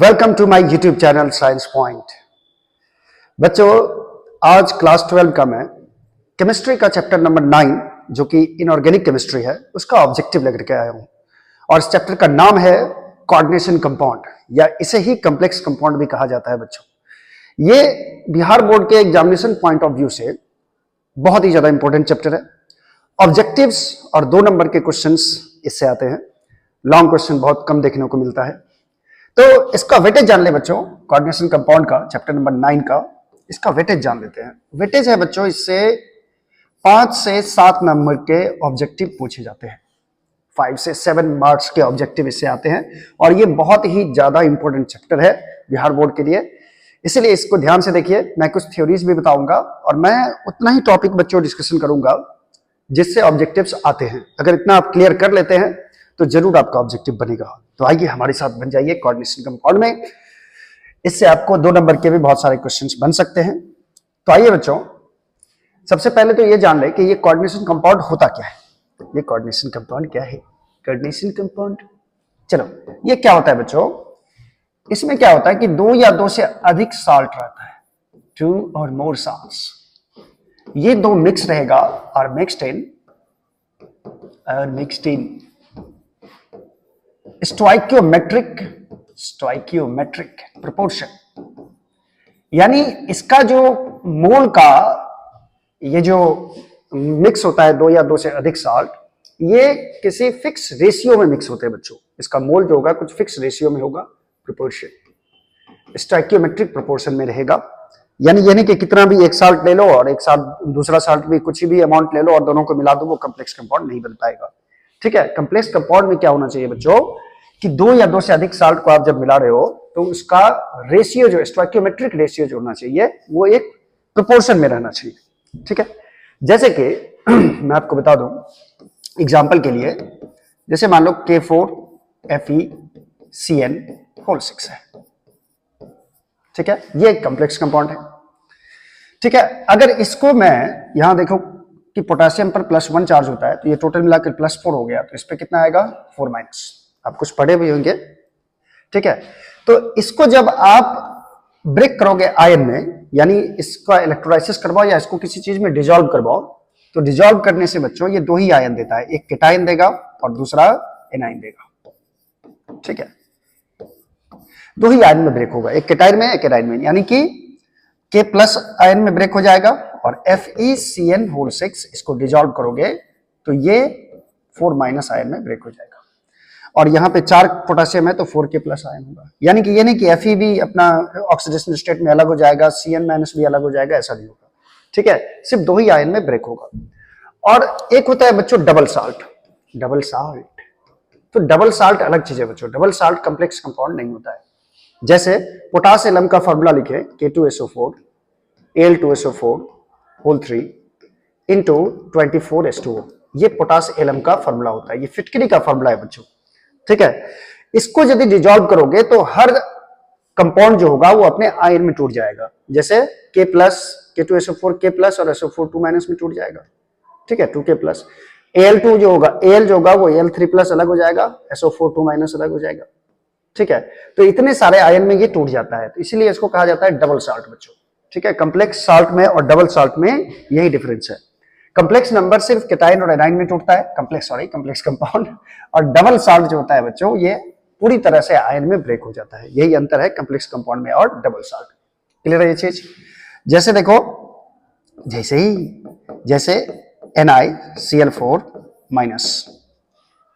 Welcome to my YouTube channel science point. बच्चों, आज class 12 का मैं केमिस्ट्री का चैप्टर नंबर 9 जो कि इनऑर्गेनिक केमिस्ट्री है उसका ऑब्जेक्टिव लेकर के आया हूं। और इस चैप्टर का नाम है कोऑर्डिनेशन कंपाउंड, या इसे ही कॉम्प्लेक्स कंपाउंड भी कहा जाता है। बच्चों, ये बिहार बोर्ड के एग्जामिनेशन पॉइंट ऑफ व्यू से बहुत ही ज्यादा इंपॉर्टेंट चैप्टर है। ऑब्जेक्टिव्स और 2 नंबर के क्वेश्चंस इससे आते हैं। लॉन्ग क्वेश्चन बहुत कम देखने को मिलता है। तो इसका वेटेज जान ले बच्चों, कोऑर्डिनेशन कंपाउंड का चैप्टर नंबर 9 का इसका वेटेज जान लेते हैं। वेटेज है बच्चों, इससे 5 से 7 नंबर के ऑब्जेक्टिव पूछे जाते हैं। 5 से 7 मार्क्स के ऑब्जेक्टिव इससे आते हैं और ये बहुत ही ज्यादा इंपॉर्टेंट चैप्टर है बिहार बोर्ड के लिए। इसलिए इसको ध्यान से देखिए। मैं कुछ थ्योरीज भी बताऊंगा और मैं उतना ही टॉपिक बच्चों डिस्कशन करूंगा जिससे ऑब्जेक्टिव्स आते हैं। अगर इतना आप क्लियर कर लेते हैं तो जरूर आपका ऑब्जेक्टिव बनेगा। तो आइए हमारे साथ बन जाइए कोऑर्डिनेशन कंपाउंड में। इससे आपको 2 नंबर के भी बहुत सारे क्वेश्चंस बन सकते हैं। तो आइए बच्चों, सबसे पहले तो ये जान लें कि ये कोऑर्डिनेशन कंपाउंड होता क्या है। ये कोऑर्डिनेशन कंपाउंड क्या है? कोऑर्डिनेशन कंपाउंड, चलो ये क्या होता है बच्चों? इसमें क्या होता है कि 2 या 2 से अधिक साल्ट रहता है, 2 और मोर साल्ट्स। ये 2 मिक्स रहेगा और मिक्स्ड इन स्टोइकियोमेट्रिक प्रोपोर्शन, यानी इसका जो मोल का ये जो मिक्स होता है 2 या 2 से अधिक साल्ट, ये किसी फिक्स रेशियो में मिक्स होते हैं बच्चों। इसका मोल जो होगा कुछ फिक्स रेशियो में होगा, प्रोपोर्शन स्टोइकियोमेट्रिक प्रोपोर्शन में रहेगा। यानी ये नहीं कि कितना भी एक साल्ट ले लो और एक साल्ट दूसरा साल्ट भी कुछ भी अमाउंट ले लो और दोनों को मिला दो, वो कॉम्प्लेक्स कंपाउंड नहीं बन पाएगा। ठीक है, कॉम्प्लेक्स कंपाउंड में क्या होना चाहिए बच्चों कि 2 या 2 से अधिक साल्ट को आप जब मिला रहे हो तो उसका रेशियो जो स्टोइकियोमेट्रिक रेशियो जो होना चाहिए वो एक प्रोपोर्शन में रहना चाहिए। ठीक है, जैसे कि मैं आपको बता दूं एग्जांपल के लिए, जैसे मान लो K4FeCN6 है। ठीक है, ये एक कॉम्प्लेक्स कंपाउंड है। ठीक है, अगर इसको मैं यहां देखो कि पोटेशियम पर +1 चार्ज होता है तो ये टोटल मिलाकर +4 हो गया, तो इस पे कितना आएगा 4-। आप कुछ पढ़े भी होंगे। ठीक है, तो इसको जब आप ब्रेक करोगे आयन में, यानी इसका इलेक्ट्रोलाइसिस करवाओ या इसको किसी चीज में डिसॉल्व करवाओ, तो डिसॉल्व करने से बच्चों ये 2 ही आयन देता है, एक केटायन देगा और दूसरा एनायन देगा। ठीक है, 2 ही आयन में ब्रेक होगा, एक केटायन में एक एनायन में, यानी कि K+ आयन में ब्रेक हो जाएगा और FeCN6 इसको डिसॉल्व करोगे तो ये 4- आयन में ब्रेक हो जाएगा। और यहाँ पे 4 पोटेशियम है तो 4K+ आयन होगा। यानी कि ये नहीं कि Fe भी अपना ऑक्सीडेशन स्टेट में अलग हो जाएगा, Cn- भी अलग हो जाएगा, ऐसा नहीं होगा। ठीक है, सिर्फ 2 ही आयन में ब्रेक होगा। और एक होता है बच्चों डबल साल्ट। डबल साल्ट, तो डबल साल्ट अलग चीज है बच्चों। डबल साल्ट कॉम्प्लेक्स कंपाउंड नहीं होता है। जैसे पोटासियम का फॉर्मूला लिखे K2SO4 Al2SO4 into 24H2O, ये पोटासियम का फॉर्मूला होता है, ये फिटकरी का फॉर्मूला है बच्चों। ठीक है, इसको यदि डिसॉल्व करोगे तो हर कंपाउंड जो होगा वो अपने आयन में टूट जाएगा। जैसे K+, K2SO4 K+ और SO4 2- में टूट जाएगा। ठीक है, 2K+। Al2 जो होगा, Al जो होगा वो Al3+ अलग हो जाएगा, SO4 2- अलग हो जाएगा। ठीक है, तो इतने सारे आयन में ये टूट जाता है, तो इसीलिए इसको कहा जाता है डबल साल्ट बच्चों। ठीक है, कॉम्प्लेक्स साल्ट में और डबल साल्ट में यही डिफरेंस है। कॉम्प्लेक्स नंबर सिर्फ केटायन और एनायन में टूटता है, कॉम्प्लेक्स कंपाउंड। और डबल साल्ट जो होता है बच्चों ये पूरी तरह से आयन में ब्रेक हो जाता है। यही अंतर है कॉम्प्लेक्स कंपाउंड में और डबल साल्ट। क्लियर है ये चीज? जैसे देखो, जैसे NiCl4-।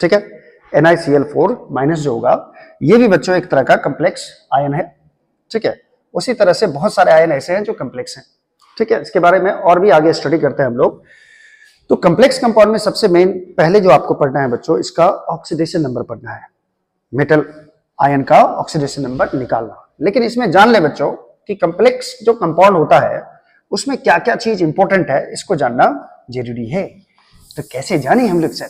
ठीक है, NiCl4- जो होगा ये भी बच्चों एक तरह का कॉम्प्लेक्स आयन है। ठीक है, उसी तरह से बहुत सारे आयन ऐसे हैं जो कॉम्प्लेक्स हैं। ठीक है, इसके बारे में और भी आगे स्टडी करते हैं हम लोग। तो कॉम्प्लेक्स कंपाउंड में सबसे मेन पहले जो आपको पढ़ना है बच्चों, इसका ऑक्सीडेशन नंबर पढ़ना है। मेटल आयन का ऑक्सीडेशन नंबर निकालना। लेकिन इसमें जान ले बच्चों कि कॉम्प्लेक्स जो कंपाउंड होता है उसमें क्या क्या चीज इंपॉर्टेंट है, इसको जानना जरूरी है। तो कैसे जाने हम लोग सर?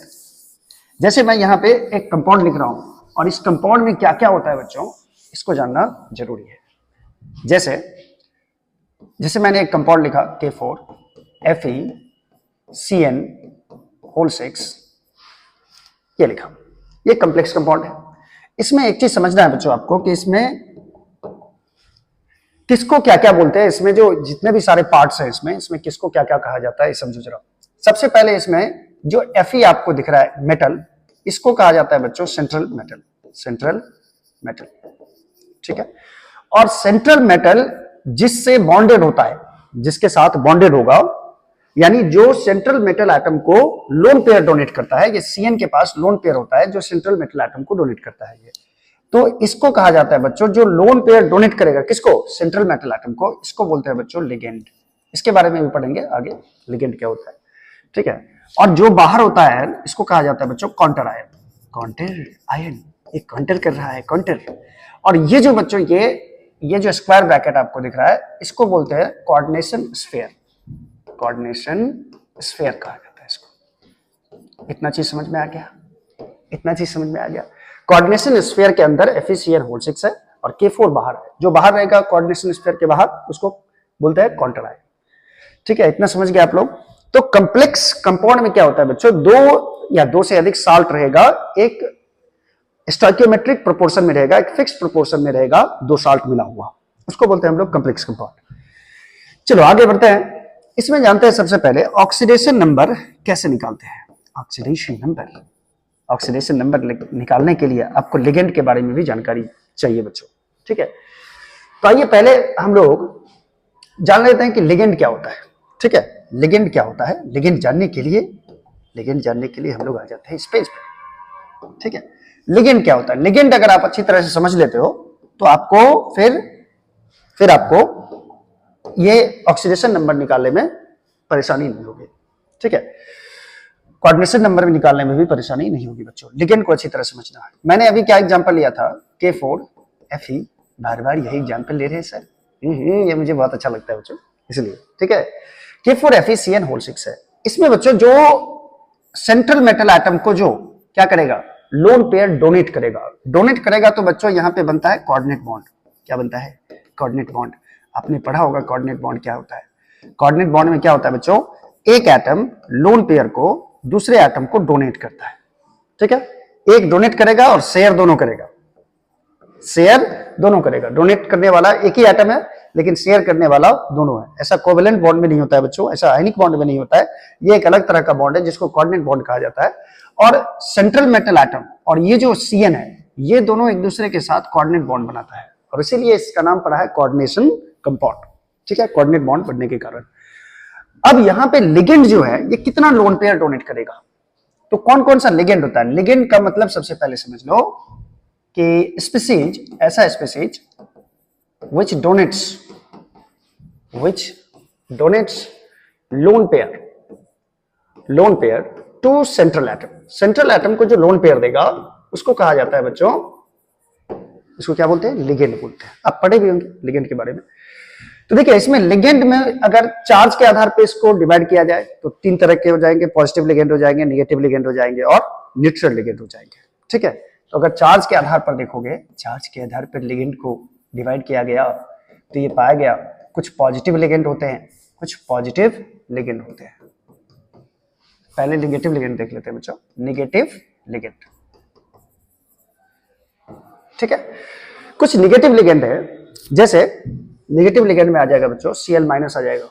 जैसे मैं यहाँ पे एक कंपाउंड लिख रहा हूं और इस कंपाउंड में क्या क्या होता है बच्चों, इसको जानना जरूरी है। जैसे मैंने एक कंपाउंड लिखा K4FeCN6, ये लिखा, ये कॉम्प्लेक्स कंपाउंड है। इसमें एक चीज समझना है बच्चों आपको कि इसमें किसको क्या क्या बोलते हैं, इसमें जो जितने भी सारे पार्ट्स हैं इसमें किसको क्या क्या कहा जाता है ये समझो जरा। सबसे पहले इसमें जो Fe आपको दिख रहा है मेटल, इसको कहा जाता है बच्चों सेंट्रल मेटल, सेंट्रल मेटल, ठीक है। और सेंट्रल मेटल जिससे बॉन्डेड होता है, जिसके साथ बॉन्डेड होगा, यानी जो सेंट्रल मेटल एटम को लोन पेयर डोनेट करता है, ये Cn के पास लोन पेयर होता है जो सेंट्रल मेटल एटम को डोनेट करता है ये, तो इसको कहा जाता है बच्चों जो लोन पेयर डोनेट करेगा किसको, सेंट्रल मेटल एटम को, इसको बोलते हैं बच्चों लिगेंड। इसके बारे में भी पढ़ेंगे आगे लिगेंड क्या होता है, ठीक है। और जो बाहर होता है इसको कहा जाता है बच्चों काउंटर आयन, काउंटर आयन, ये काउंटर कर रहा है काउंटर। और ये जो बच्चों ये जो स्क्वायर ब्रैकेट आपको दिख रहा है इसको बोलते हैं कोऑर्डिनेशन स्फीयर, कोऑर्डिनेशन स्फीयर कहा जाता है इसको। इतना चीज समझ में आ गया, इतना चीज समझ में आ गया। कोऑर्डिनेशन स्फीयर के अंदर Fe(CN)(6) है और K4 बाहर है, जो बाहर रहेगा कोऑर्डिनेशन स्फीयर के बाहर उसको बोलते हैं काउंटर आयन, ठीक है। इतना समझ गए आप लोग। तो कॉम्प्लेक्स कंपाउंड में क्या होता है बच्चों, दो या दो से अधिक साल्ट रहेगा, एक स्टोइकियोमेट्रिक प्रोपोर्शन में रहेगा, एक फिक्स प्रोपोर्शन में रहेगा, दो साल्ट मिला हुआ, उसको बोलते हैं हम लोग कॉम्प्लेक्स कंपाउंड। चलो आगे बढ़ते हैं। इसमें जानते हैं सबसे पहले ऑक्सीडेशन नंबर कैसे निकालते हैं। ऑक्सीडेशन नंबर निकालने के लिए आपको लिगेंड के बारे में भी जानकारी चाहिए बच्चों, ठीक है। तो आइए पहले हम लोग जान लेते हैं कि लिगेंड क्या होता है, ठीक है। लिगेंड क्या होता है, लिगेंड जानने के लिए हम लोग आ जाते हैं इस पेज पे, ठीक है। लिगेंड क्या होता है, लिगेंड अगर आप अच्छी तरह से समझ लेते हो तो आपको फिर आपको ये ऑक्सीडेशन नंबर निकालने में परेशानी नहीं होगी, ठीक है। कोऑर्डिनेशन नंबर निकालने में भी परेशानी नहीं होगी बच्चों, लिगेंड को अच्छी तरह समझना है। मैंने अभी क्या एग्जांपल लिया था, K4Fe, बार बार यही एग्जांपल ले रहे हैं सर, ये मुझे बहुत अच्छा लगता है बच्चों इसलिए, ठीक है। K4FeCN(6) है। इसमें बच्चों जो सेंट्रल मेटल एटम को जो क्या करेगा, लोन पेयर डोनेट करेगा तो बच्चों यहां पे बनता है कोऑर्डिनेट बॉन्ड। क्या बनता है, कोऑर्डिनेट बॉन्ड। आपने पढ़ा होगा कोऑर्डिनेट बॉन्ड क्या होता है। कोऑर्डिनेट बॉन्ड में क्या होता है बच्चों, एक एटम लोन पेयर को दूसरे एटम को डोनेट करता है, ठीक है। एक डोनेट करेगा और शेयर दोनों करेगा, डोनेट करने वाला एक ही एटम है लेकिन शेयर करने वाला दोनों है। ऐसा कोवेलेंट बॉन्ड में नहीं होता है बच्चों, ऐसा आयनिक बॉन्ड में नहीं होता है, ये एक अलग तरह का बॉन्ड है जिसको कोऑर्डिनेट बॉन्ड कहा जाता है। और सेंट्रल मेटल एटम और ये जो Cn है, ये दोनों एक दूसरे के साथ कोऑर्डिनेट बॉन्ड बनाता है और इसीलिए इसका नाम पड़ा है कोऑर्डिनेशन कंपाउंड, ठीक है, कोऑर्डिनेट बॉन्ड बनने के कारण। अब यहां पे लिगेंड जो है ये कितना लोन पेयर डोनेट करेगा, तो कौन कौन सा लिगेंड होता है। लिगेंड का मतलब सबसे पहले समझ लो कि स्पीसीज, ऐसा species which donates lone pair to central atom। Central atom को जो लोन पेयर देगा उसको कहा जाता है बच्चों, इसको क्या बोलते हैं, लिगेंड बोलते हैं। आप पढ़े भी होंगे लिगेंड के बारे में। तो देखिए इसमें लिगेंड में अगर चार्ज के आधार पे इसको डिवाइड किया जाए तो तीन तरह के हो जाएंगे, पॉजिटिव लिगेंड हो जाएंगे, नेगेटिव लिगेंड हो जाएंगे और न्यूट्रल लिगेंड हो जाएंगे, ठीक है। तो अगर चार्ज के आधार पर देखोगे, चार्ज के आधार पर लिगेंड को डिवाइड किया गया तो ये पाया गया कुछ पॉजिटिव लिगेंड होते हैं, कुछ पॉजिटिव लिगेंड होते हैं। पहले नेगेटिव लिगेंड देख लेते हैं बच्चों, नेगेटिव लिगेंड, ठीक है। कुछ नेगेटिव लिगेंड है, जैसे नेगेटिव लिगेंड में आ जाएगा बच्चों Cl- आ जाएगा,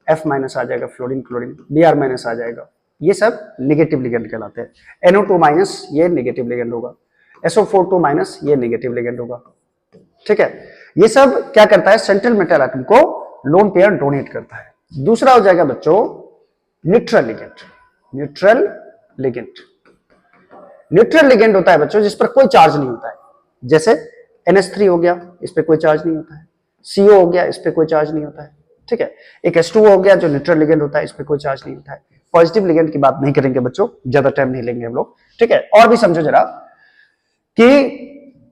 F- आ जाएगा, फ्लोरीन क्लोरीन, Br- आ जाएगा, ये सब नेगेटिव लिगेंड कहलाते हैं। NO2- ये नेगेटिव लिगेंड होगा, SO4(2)- ये नेगेटिव लिगेंड होगा, ठीक है। ये सब क्या करता है, सेंट्रल मेटल एटम को लोन पेयर डोनेट करता है। दूसरा हो जाएगा बच्चों न्यूट्रल लिगेंड। न्यूट्रल लिगेंड होता है बच्चों जिस पर कोई चार्ज नहीं होता है, जैसे NH3 हो गया, इस पे कोई चार्ज नहीं होता है, CO हो गया, इस पे कोई चार्ज नहीं होता है, ठीक है। एक H2O हो गया जो न्यूट्रल लिगेंड होता है, इस पे कोई चार्ज नहीं होता है। पॉजिटिव लिगेंड की बात नहीं करेंगे बच्चों, ज्यादा टाइम नहीं लेंगे हम लोग, ठीक है। और भी समझो जरा कि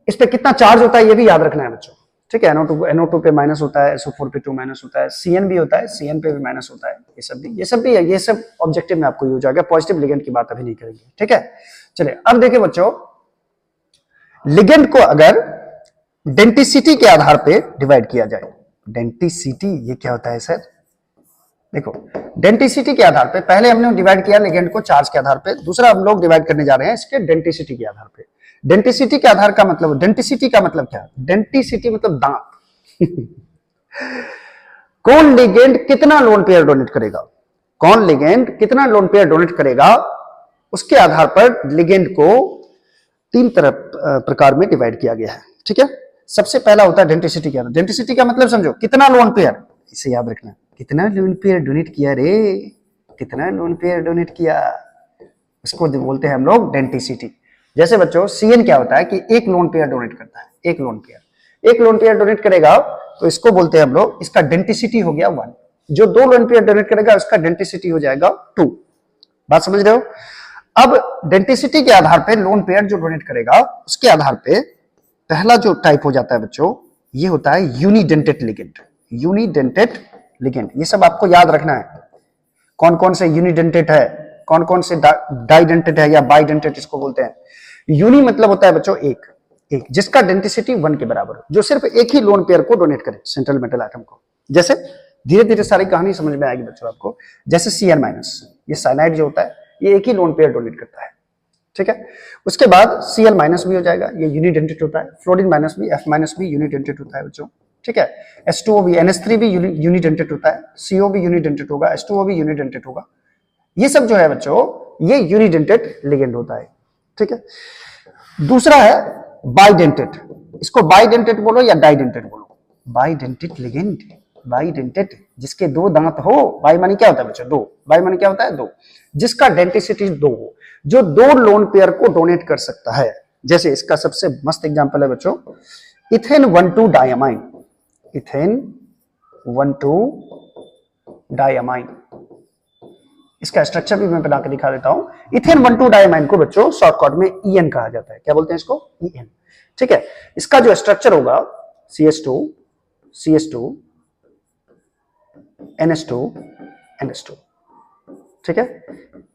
इस पे कितना चार्ज होता है ये भी याद रखना है बच्चों, ठीक है। NO2 पे माइनस होता है, SO4 पे 2- होता है, Cn भी होता है, Cn पे भी माइनस होता है, ये सब भी है, ये सब ऑब्जेक्टिव में आपको यूज आ गया। पॉजिटिव लिगेंड की बात अभी नहीं करेंगे, ठीक है। चलिए अब देखिए बच्चों, लिगेंड को अगर डेंसिटी के आधार पे डिवाइड किया जाए, डेंसिटी ये क्या होता है सर, देखो डेंसिटी के आधार पे पहले हमने डिवाइड किया लिगेंड को चार्ज के आधार पे, दूसरा हम लोग डिवाइड करने जा रहे हैं इसके डेंसिटी के आधार पे। डेंसिटी के आधार का मतलब, डेंसिटी का मतलब क्या, डेंसिटी मतलब दांत कौन लिगेंड कितना लोन पेयर डोनेट करेगा, कौन लिगेंड कितना लोन पेयर डोनेट करेगा, उसके आधार पर लिगेंड को तीन प्रकार में डिवाइड किया गया है। ठीक है, सबसे पहला होता है डेंटिसिटी का। डेंटिसिटी का मतलब समझो, कितना लोन पेयर, इसे याद रखना, कितना लोन पेयर डोनेट किया रे, कितना लोन पेयर डोनेट किया, इसको बोलते हैं हम लोग डेंटिसिटी। जैसे बच्चों सीएन क्या होता है कि एक लोन पेयर डोनेट करता है, एक लोन पेयर डोनेट करेगा तो इसको बोलते हैं हम लोग, इसका डेंटिसिटी हो गया 1। जो 2 लोन पेयर डोनेट करेगा उसका डेंटिसिटी हो जाएगा 2। बात समझ रहे हो? अब डेंटिसिटी के आधार पे लोन पेयर जो डोनेट करेगा उसके आधार पे पहला जो टाइप हो जाता है बच्चों, ये होता है यूनिडेंटेड लिगेंड। यूनिडेंटेड लिगेंड, ये सब आपको याद रखना है, कौन कौन से यूनिडेंटेड है, कौन कौन से डाइडेंटेड है या बाइडेंटेड इसको बोलते हैं। यूनि मतलब होता है बच्चों एक, जिसका डेंटिसिटी 1 के बराबर हो, जो सिर्फ एक ही लोन पेयर को डोनेट करे, सेंट्रल मेटल एटम को। जैसे धीरे धीरे सारी कहानी समझ में आएगी बच्चों आपको। जैसे Cn-, ये साइनाइड जो होता है ये एक ही लोन पेयर डोनेट करता है। ठीक है, उसके बाद Cl- भी हो जाएगा, ये यूनिडेंटेड होता है। फ्लोरीन माइनस भी, F- भी यूनिडेंटेड होता है बच्चों। ठीक है, H2O भी, NH3 भी यूनिडेंटेड होता है, CO भी यूनिडेंटेड होगा, H2O भी यूनिडेंटेड होगा। ये सब जो है बच्चों ये यूनिडेंटेड लिगेंड होता है। ठीक है, दूसरा है बाइडेंटेड, इसको बाइडेंटेड बोलो या डाइडेंटेड बोलो, बाइडेंटेड लिगेंड। बाइडेंटेड जिसके 2 दांत हो, बाई मानी क्या होता है बच्चों 2, बाई मानी क्या होता है 2, जिसका डेंटिसिटी 2 हो, जो 2 लोन पेयर को डोनेट कर सकता है। जैसे इसका सबसे मस्त एग्जांपल है बच्चों इथेन 1,2 डायमाइन, इथेन 1,2 डायमाइन। इसका स्ट्रक्चर भी मैं बना के दिखा देता हूं। इथेन 1,2 डायमाइन को बच्चों शॉर्टकट में ईएन कहा जाता है। क्या बोलते हैं इसको? ईएन। ठीक है, इसका जो स्ट्रक्चर होगा CH2 CH2 NH2 NH2। ठीक है,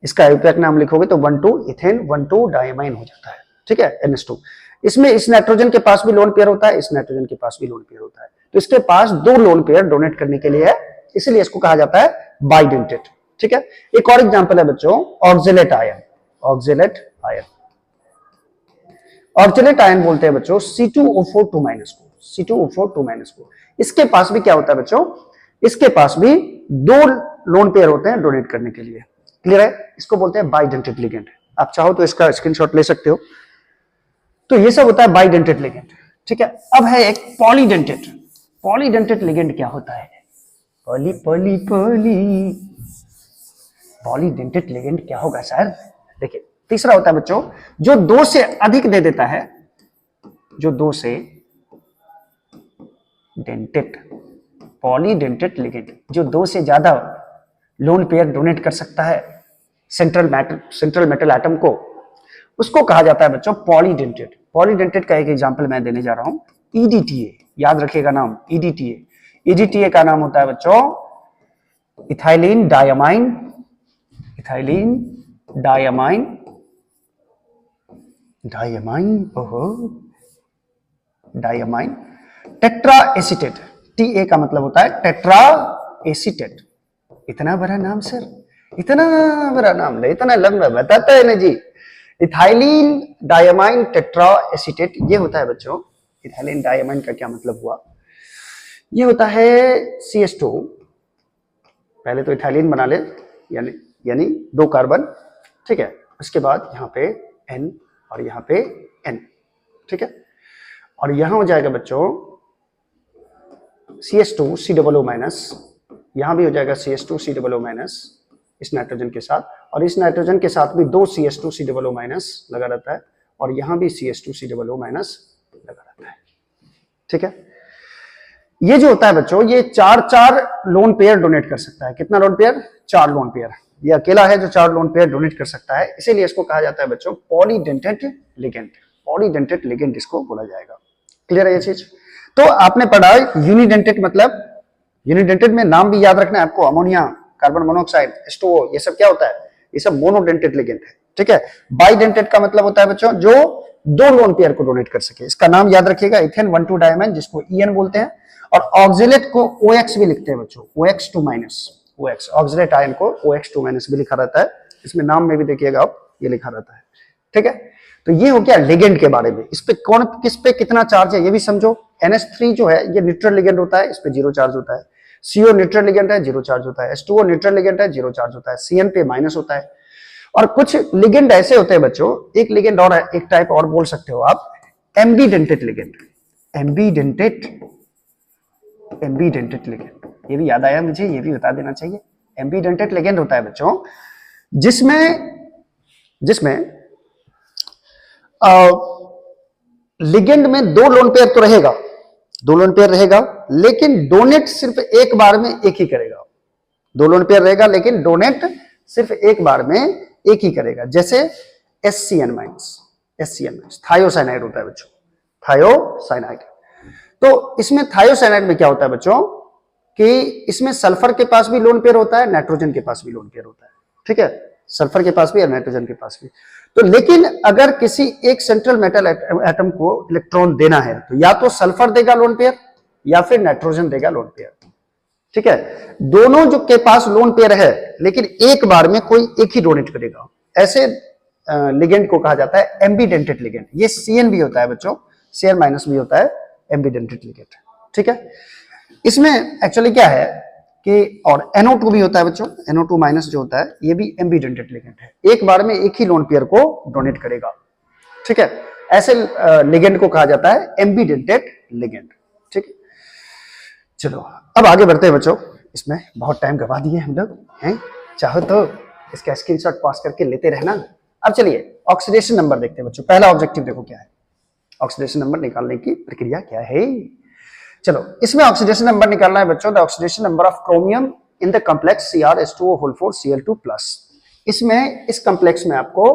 इसका एग्जैक्ट नाम लिखोगे तो 1,2 इथेन 1,2 डायमाइन हो जाता है। ठीक है, NH2। इसमें इस नाइट्रोजन के पास भी लोन पेयर होता है, इस नाइट्रोजन के पास भी लोन पेयर होता है, तो इसके पास 2 लोन पेयर डोनेट करने के लिए है, इसलिए इसको कहा जाता है बाइडेंटेड। ठीक है, एक और एग्जांपल है बच्चों oxalate ion. Oxalate ion, oxalate ion बोलते हैं बच्चों C2O4 2- को, C2O4 2- को। इसके पास भी क्या होता है बच्चों, इसके पास भी 2 लोन पेयर होते हैं डोनेट करने के लिए। क्लियर है? इसको बोलते हैं बाइडेंटेड लिगेंड। आप चाहो तो इसका स्क्रीनशॉट ले सकते हो। तो ये सब होता है बाइडेंटेड लिगेंड। ठीक है, अब है एक पॉलीडेंटेड। पॉलीडेंटेड लिगेंड क्या होता है? पॉलीडेंटेड लिगेंड क्या होगा सर? देखिए, तीसरा होता है बच्चों जो 2 से अधिक दे देता है, जो 2 से डेंटेड, पॉलीडेंटेड लिगेंड जो 2 से ज्यादा लोन पेयर डोनेट कर सकता है सेंट्रल मेटल एटम को, उसको कहा जाता है बच्चों पॉलीडेंटेड। पॉलीडेंटेड का एक एग्जांपल मैं देने जा रहा हूं, EDTA। याद रखिएगा नाम EDTA। EDTA का नाम होता है बच्चों ethylene diamine, ethylene diamine, diamine, ओहो, डायमाइन टेट्रा एसीटेट। TA का मतलब होता है टेट्रा एसीटेट। इतना बड़ा नाम सर, इतना बड़ा नाम ले, इतना लंबा बताता है ना जी। इथाइलिन डायमाइन टेट्रा एसीटेट, ये होता है बच्चों। इथाइलिन डायमाइन का क्या मतलब हुआ? ये होता है CH2, पहले तो इथाइलिन बना ले, यानी 2 कार्बन। ठीक है, उसके बाद यहाँ पे N और यहाँ पे N। ठीक है, और यहां हो जाएगा बच्चों CH2 COO-, यहां भी हो जाएगा CH2 COO- इस नाइट्रोजन के साथ, और इस नाइट्रोजन के साथ भी 2 CH2 COO- लगा रहता है, और यहां भी CH2 COO- लगा रहता है। ठीक है, ये जो होता है बच्चों ये 4 लोन पेयर डोनेट कर सकता है। कितना लोन पेयर? 4 lone pair. ये अकेला है जो 4 लोन पेयर डोनेट कर सकता है, इसीलिए इसको कहा जाता है बच्चों पॉलीडेंटेड लिगेंड। पॉलीडेंटेड लिगेंड इसको बोला जाएगा। क्लियर है ये चीज? तो आपने पढ़ा यूनिडेंटेड मतलब, यूनिडेंटेड में नाम भी याद रखना है आपको, अमोनिया, कार्बन मोनोऑक्साइड, H2O, ये सब क्या होता है? ये सब मोनोडेंटेड लिगेंड है। ठीक है, बाइडेंटेड का मतलब होता है बच्चों जो 2 लोन पेयर को डोनेट कर सके। इसका नाम याद रखिएगा इथेन 1,2 डायमाइन, जिसको EN बोलते हैं, और ऑक्जेलेट को OX भी लिखते हैं बच्चों, OX2-, OX ऑक्जेलेट आयन को OX2- भी लिखा रहता है। इसमें नाम में भी देखिएगा आप, ये लिखा रहता है। ठीक है, तो ये हो गया लिगेंड के बारे में। इस पे कौन किस पे कितना चार्ज है ये भी समझो। NH3 जो है ये न्यूट्रल लिगेंड होता है, इस पे 0 चार्ज होता है। CO न्यूट्रल लिगेंड है, 0 चार्ज होता है। H2O न्यूट्रल लिगेंड है, 0 चार्ज होता है। CN पे माइनस होता है। और कुछ लिगेंड ऐसे होते हैं बच्चों, एक लिगेंड और है, एक टाइप और बोल सकते हो आप, एम्बीडेंटेड लिगेंड। एम्बीडेंटेड लिगेंड, ये भी याद आया मुझे, ये भी बता देना चाहिए। एम्बीडेंटेड लिगेंड होता है बच्चों जिसमें लिगेंड में 2 लोन पेयर तो रहेगा, 2 लोन पेयर रहेगा, लेकिन डोनेट सिर्फ एक बार में एक ही करेगा। 2 लोन पेयर रहेगा लेकिन डोनेट सिर्फ एक बार में एक ही करेगा। जैसे SCN- थायोसाइनाइड होता है बच्चों, थायोसाइनाइड। तो इसमें थायोसाइनाइड में क्या होता है बच्चों कि इसमें सल्फर के पास भी लोन पेयर होता है, नाइट्रोजन के पास भी लोन पेयर होता है। ठीक है, सल्फर के पास भी और नाइट्रोजन के पास भी। तो लेकिन अगर किसी एक सेंट्रल मेटल एटम को इलेक्ट्रॉन देना है तो या तो सल्फर देगा लोन पेयर या फिर नाइट्रोजन देगा लोन पेयर। ठीक है, दोनों जो के पास लोन पेयर है लेकिन एक बार में कोई एक ही डोनेट करेगा, ऐसे लिगेंड को कहा जाता है एम्बीडेंटेड लिगेंड। ये CN भी होता है बच्चों, CN- भी होता है एम्बीडेंटेड लिगेंड। ठीक है, इसमें एक्चुअली क्या है कि और NO2 भी होता है बच्चों, NO2- जो होता है ये भी एम्बीडेंटेड लिगेंड है, एक बार में एक ही लोन पेयर को डोनेट करेगा। ठीक है, ऐसे लिगेंड को कहा जाता है एम्बीडेंटेड लिगेंड। ठीक है, चलो अब आगे बढ़ते हैं बच्चों। इसमें बहुत टाइम गवा दिए हम लोग हैं, चाहो तो इसका स्क्रीनशॉट पास करके लेते रहना। अब चलिए ऑक्सीडेशन नंबर देखते हैं बच्चों। पहला ऑब्जेक्टिव देखो क्या है, ऑक्सीडेशन नंबर निकालने की प्रक्रिया क्या है। चलो इसमें ऑक्सीडेशन नंबर निकालना है बच्चों। The oxidation number of chromium in the complex CrH2O4Cl2+। इसमें इस कॉम्प्लेक्स में आपको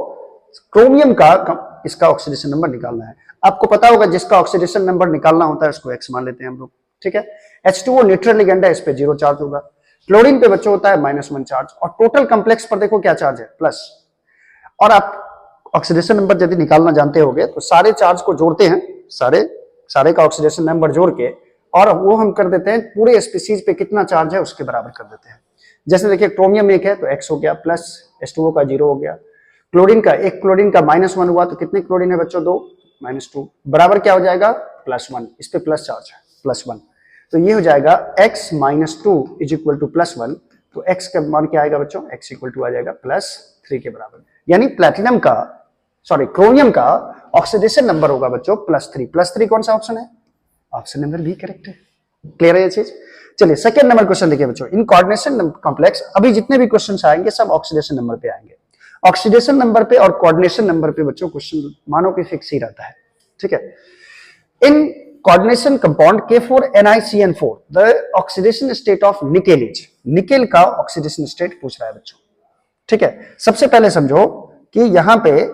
क्रोमियम का इसका ऑक्सीडेशन नंबर निकालना है। आपको पता होगा जिसका ऑक्सीडेशन नंबर निकालना होता है उसको X मान लेते हैं हम लोग। ठीक है, H2O न्यूट्रल लिगेंड है, इस पे 0 चार्ज होगा। क्लोरीन पे बच्चों होता है -1 चार्ज, और टोटल कॉम्प्लेक्स पर देखो क्या चार्ज है, प्लस। और आप ऑक्सीडेशन नंबर यदि निकालना जानते होगे तो सारे चार्ज को जोड़ते हैं, सारे का ऑक्सीडेशन नंबर जोड़ के, और वो हम कर देते हैं पूरे स्पीसीज पे कितना चार्ज है उसके बराबर कर देते हैं। जैसे देखिए क्रोमियम 1 है तो X हो गया, प्लस H2O का 0 हो गया। क्लोरीन का -1 हुआ तो कितने क्लोरीन है बच्चों, 2, -2 बराबर क्या हो जाएगा, +1। इस पे प्लस चार्ज है, +1। तो ये हो जाएगा X - 2 = +1। तो X का मान क्या आएगा बच्चों, X = आ जाएगा +3 के बराबर। यानी क्रोमियम का ऑक्सीडेशन नंबर होगा बच्चों +3। +3 कौन सा ऑप्शन है, ऑप्शन नंबर बी करेक्ट है। क्लियर है ये चीज। चलिए सेकंड नंबर क्वेश्चन देखिए बच्चों। इन कोऑर्डिनेशन कॉम्प्लेक्स, अभी जितने भी क्वेश्चन आएंगे सब ऑक्सीडेशन नंबर पे आएंगे। ऑक्सीडेशन नंबर पे और कोऑर्डिनेशन नंबर पे बच्चों क्वेश्चन मानो कि फिक्स ही रहता है। ठीक है, in coordination compound K4NiCN4 the oxidation state of nickel is. Nickel का ऑक्सीडेशन स्टेट पूछ रहा है बच्चों। ठीक है, सबसे पहले समझो कि यहां पे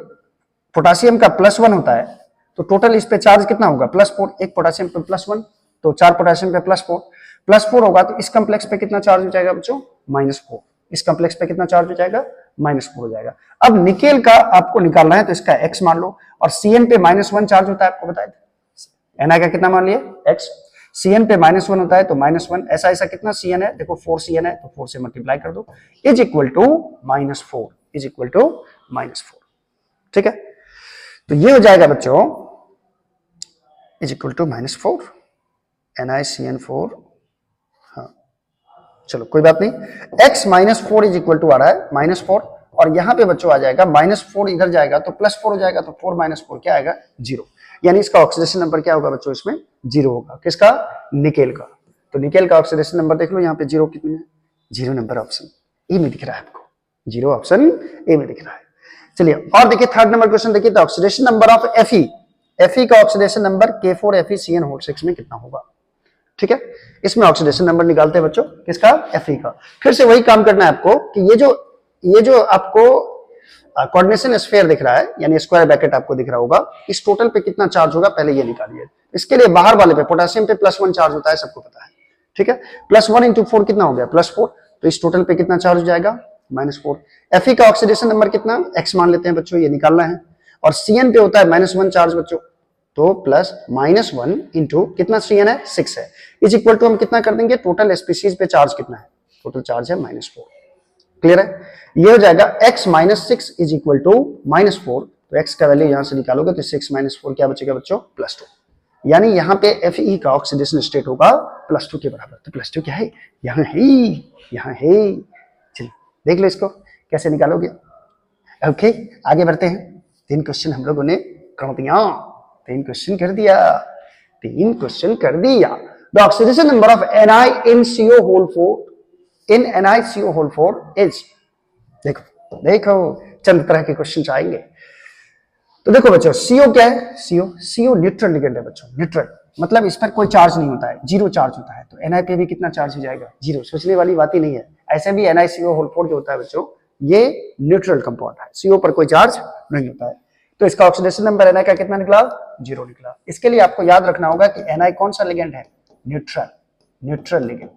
पोटेशियम का +1 होता है तो टोटल इस पे चार्ज कितना होगा, +4। एक पोटेशियम पे +1 तो 4 पोटेशियम पे +4 होगा। तो इस कॉम्प्लेक्स पे कितना चार्ज हो जाएगा बच्चों, -4। इस कॉम्प्लेक्स पे कितना चार्ज हो जाएगा, -4 हो जाएगा। अब निकेल का आपको निकालना है तो इसका X मान लो, और CN पे -1 चार्ज होता है, आपको बताया था। Na का कितना मान लिए, X। CN पे -1 होता है तो -1। ऐसा कितना CN है, देखो 4 CN है तो 4 से मल्टीप्लाई कर दो, इज इक्वल टू -4। ठीक है, तो ये हो जाएगा बच्चों इज इक्वल टू -4 NiCN4। हाँ चलो कोई बात नहीं, X -4 इज इक्वल टू आ रहा है -4, और यहां पे बच्चों आ जाएगा -4 इधर जाएगा तो +4 हो जाएगा, तो 4 - 4 क्या आएगा, 0। यानी इसका ऑक्सीडेशन नंबर क्या होगा बच्चों, इसमें 0 होगा। किसका, निकेल का। तो निकेल का ऑक्सीडेशन नंबर देख लो, यहाँ पे 0 कितने है, 0 नंबर ऑप्शन ए में दिख रहा है आपको, 0 ऑप्शन ए में दिख रहा है। चलिए और देखिए थर्ड नंबर क्वेश्चन देखिए, the oxidation number of Fe का ऑक्सीडेशन नंबर K4FeCN6 में कितना होगा। ठीक है, इसमें ऑक्सीडेशन नंबर निकालते हैं बच्चों, किसका, Fe का। फिर से वही काम करना है आपको कि ये जो आपको कोऑर्डिनेशन स्फीयर दिख रहा है, यानी स्क्वायर ब्रैकेट आपको दिख रहा होगा, इस टोटल पे कितना चार्ज होगा पहले ये निकालिए। इसके लिए बाहर वाले पे पोटेशियम पे +1 चार्ज होता है, सबको पता है। ठीक है, +1 × 4 कितना हो गया, +4। तो इस टोटल पे कितना चार्ज हो जाएगा, -4। Fe का ऑक्सीडेशन नंबर कितना, X मान लेते हैं बच्चों, ये निकालना है। और CN पे होता है -1 चार्ज बच्चों, तो +-1 इंटू कितना CN है, 6 है, इज इक्वल टू हम कितना कर देंगे, टोटल स्पीशीज पे चार्ज कितना है, टोटल चार्ज है -4। क्लियर है, ये हो जाएगा X - 6 इज इक्वल टू -4 तो x का वैल्यू यहां से निकालोगे तो 6 - 4 क्या बचेगा बच्चों, +2। यानी यहाँ पे Fe का ऑक्सीडेशन स्टेट होगा +2 के बराबर। तो +2 क्या है, यहाँ है, यहाँ है। चलिए देख लो इसको कैसे निकालोगे। ओके आगे बढ़ते हैं। 3 क्वेश्चन हम लोगों ने कर दिया, 3 क्वेश्चन कर दिया, 3 क्वेश्चन कर दिया। The oxidation number of Ni in NiCO4 is, देखो देखो चंद तरह के क्वेश्चन आएंगे। तो देखो बच्चों CO क्या है, CO न्यूट्रल लिगेंड है बच्चों, न्यूट्रल मतलब इस पर कोई चार्ज नहीं होता है, 0 चार्ज होता है। तो Ni पे भी कितना चार्ज हो जाएगा, 0। सोचने वाली बात ही नहीं है। ऐसे भी NiCO4 जो होता है बच्चों ये न्यूट्रल कंपाउंड है, CO पर कोई चार्ज नहीं होता है। तो इसका ऑक्सीडेशन नंबर Na का कितना निकला, 0 निकला। इसके लिए आपको याद रखना होगा कि Na कौन सा लिगेंड है, न्यूट्रल लिगेंड,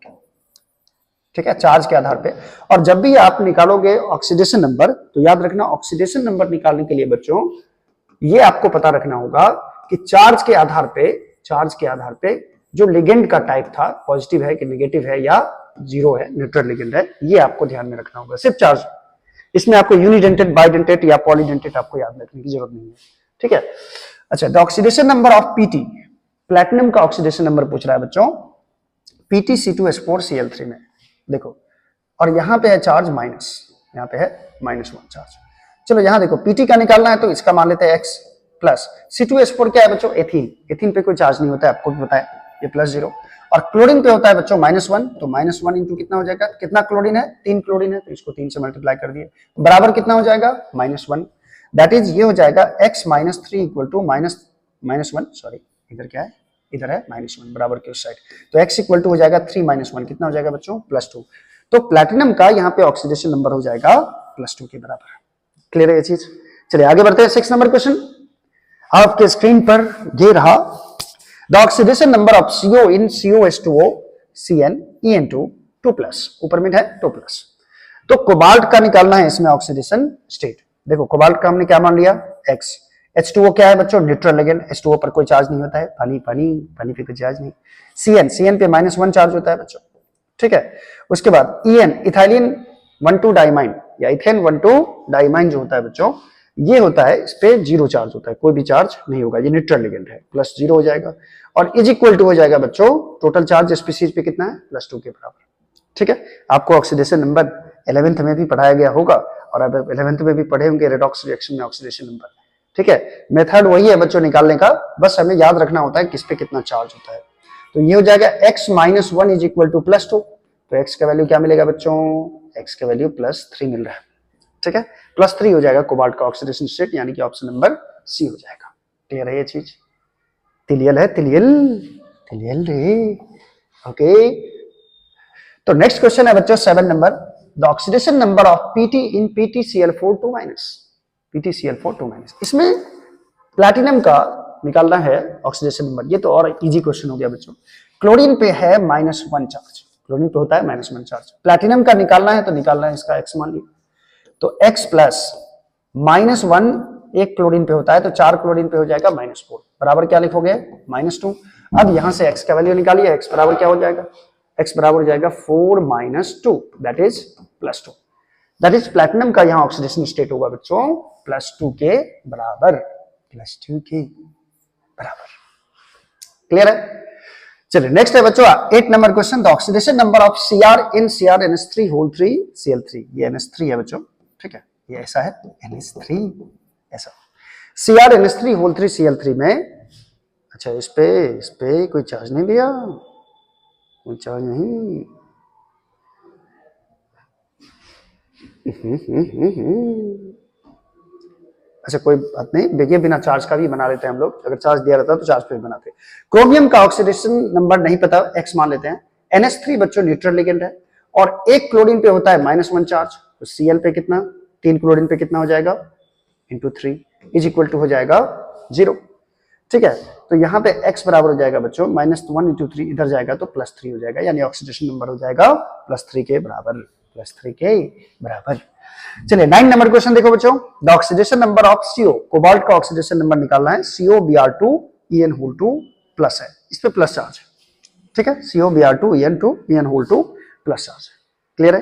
ठीक है, चार्ज के आधार पे। और जब भी आप निकालोगे ऑक्सीडेशन नंबर तो याद रखना ऑक्सीडेशन नंबर निकालने के लिए बच्चों ये आपको पता रखना होगा कि चार्ज के आधार पे जो लिगेंड का टाइप था, पॉजिटिव है कि नेगेटिव है या 0 है, न्यूट्रल लिगेंड है, ये आपको ध्यान में रखना होगा। सिर्फ चार्ज, इसमें आपको यूनिडेंटेड, बाइडेंटेड या पॉलीडेंटेड आपको याद रखने की जरूरत नहीं है, ठीक है। अच्छा, the oxidation number of Pt, platinum का ऑक्सीडेशन नंबर पूछ रहा है बच्चों, PtC2S4Cl3 में देखो, और यहां पे है चार्ज माइनस, यहां पे है -1 चार्ज। चलो यहां देखो Pt का निकालना है तो इसका मान लेते हैं x प्लस C2S4 क्या है बच्चों, एथीन पे कोई चार्ज नहीं होता है, आपको भी पता है, ये +0। और क्लोरीन पे होता है बच्चों -1, तो -1 इंटू कितना हो जाएगा, कितना क्लोरीन है, 3 क्लोरीन है, तो इसको 3 से मल्टीप्लाई कर दिए, बराबर कितना हो जाएगा, -1। दैट इज ये हो जाएगा x - 3 इक्वल टू -1, सॉरी इधर क्या है, इधर है -1 बराबर के उस साइड, तो x इक्वल टू हो जाएगा 3 - 1, कितना हो जाएगा बच्चों, +2। तो प्लैटिनम का यहाँ पे ऑक्सीडेशन नंबर हो जाएगा +2 के बराबर। क्लियर है ये चीज। चलिए आगे बढ़ते हैं। 6 नंबर क्वेश्चन आपके स्क्रीन पर ये रहा, the oxidation number of CO in COH2O CN EN2 2+, ऊपर में है 2+। तो कोबाल्ट का निकालना है इसमें ऑक्सीडेशन स्टेट। देखो कोबाल्ट का हमने क्या मान लिया, X। H2O क्या है बच्चों, न्यूट्रल लिगेंड, H2O पर कोई चार्ज नहीं होता है, पानी पे कोई चार्ज नहीं। CN पे -1 चार्ज होता है बच्चों, ठीक है। उसके बाद EN, इथाइलिन 1,2 डाइमाइन या इथेन 1,2 डाइमाइन जो होता है बच्चों, ये होता है, इस पे 0 चार्ज होता है, कोई भी चार्ज नहीं होगा, ये न्यूट्रल लिगेंड है, +0 हो जाएगा। और इज इक्वल टू हो जाएगा बच्चों, टोटल चार्ज स्पीसीज पे कितना है, +2 के बराबर, ठीक है। आपको ऑक्सीडेशन नंबर 11th में भी पढ़ाया गया होगा, और अब 11th में भी पढ़े होंगे रेडॉक्स रिएक्शन में ऑक्सीडेशन नंबर, ठीक है। मेथड वही है बच्चों निकालने का, बस हमें याद रखना होता है किस पे कितना चार्ज होता है। तो ये हो जाएगा x - 1 इज इक्वल टू +2, तो x का वैल्यू क्या मिलेगा बच्चों, x का वैल्यू +3 मिल रहा है, ठीक है, +3 हो जाएगा कोबाल्ट का ऑक्सीडेशन स्टेट, यानी कि ऑप्शन नंबर C हो जाएगा। क्लियर है ये चीज, तिलियल है, तिलियल रे, ओके। तो नेक्स्ट क्वेश्चन है बच्चों 7 number, the oxidation number of Pt in PtCl4 2-, इसमें प्लैटिनम का निकालना है ऑक्सीडेशन नंबर। ये तो और इजी क्वेश्चन हो गया बच्चों। क्लोरीन पे है -1 चार्ज, क्लोरीन पे होता है -1 चार्ज, प्लैटिनम का निकालना है तो निकालना है इसका x मान ली, तो x प्लस -1 एक क्लोरीन पे होता है, तो 4 क्लोरीन पे हो जाएगा -4, बराबर क्या लिखोगे, -2। अब यहां से x का वैल्यू निकालिए, x बराबर क्या हो जाएगा, x बराबर हो जाएगा 4 - 2, that is +2। That is platinum का यहां ऑक्सीडेशन स्टेट होगा बच्चों +2 के बराबर, +2 के बराबर। क्लियर है। चलिए नेक्स्ट है बच्चों 8 number question, the oxidation number of Cr in CrNH3 Cl3, ये NH3 है बच्चों, ठीक है, ये ऐसा है NH3 ऐसा, CrNH3 Cl3 में, अच्छा इस पे कोई चार्ज नहीं दिया, कोई चार्ज नहीं, अच्छा कोई बात नहीं, देखिए बिना चार्ज का भी बना लेते हैं हम लोग, अगर चार्ज दिया रहता तो चार्ज पे भी बनाते। क्रोमियम का ऑक्सीडेशन नंबर नहीं पता, x मान लेते हैं। NH3 बच्चों न्यूट्रल लिगेंड है, और एक क्लोरीन पे होता है -1 चार्ज, तो Cl पे कितना, 3 क्लोरीन पे कितना हो जाएगा, इंटू 3 इज इक्वल टू हो जाएगा 0, ठीक है। तो यहाँ पे x बराबर हो जाएगा बच्चों -1 इंटू 3, इधर जाएगा तो +3 हो जाएगा, यानी ऑक्सीडेशन नंबर हो जाएगा +3 के बराबर, +3 के बराबर। चलिए 9 नंबर क्वेश्चन देखो बच्चों, the oxidation number of CO, cobalt का ऑक्सीडेशन नंबर निकालना है, COBr2 En2 प्लस है, इस पे प्लस चार्ज है, ठीक है, COBr2 En2 En2 plus charge, clear है।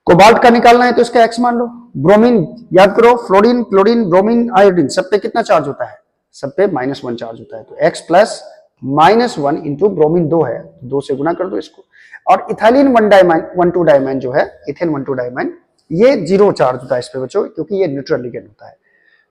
कोबाल्ट का निकालना है तो इसका एक्स मान लो। ब्रोमीन याद करो, फ्लोरीन, क्लोरीन, ब्रोमीन, आयोडीन सब पे कितना चार्ज होता है? सब पे -1 चार्ज होता है। तो x प्लस -1 इंटू ब्रोमीन 2 है, 2 से गुना कर दो इसको। और इथाइलिन 1,2 डायमंड जो है, इथेन 1,2 डायमंड, ये 0 चार्ज होता है इस पे बच्चों, क्योंकि ये न्यूट्रल लिगेंड होता है।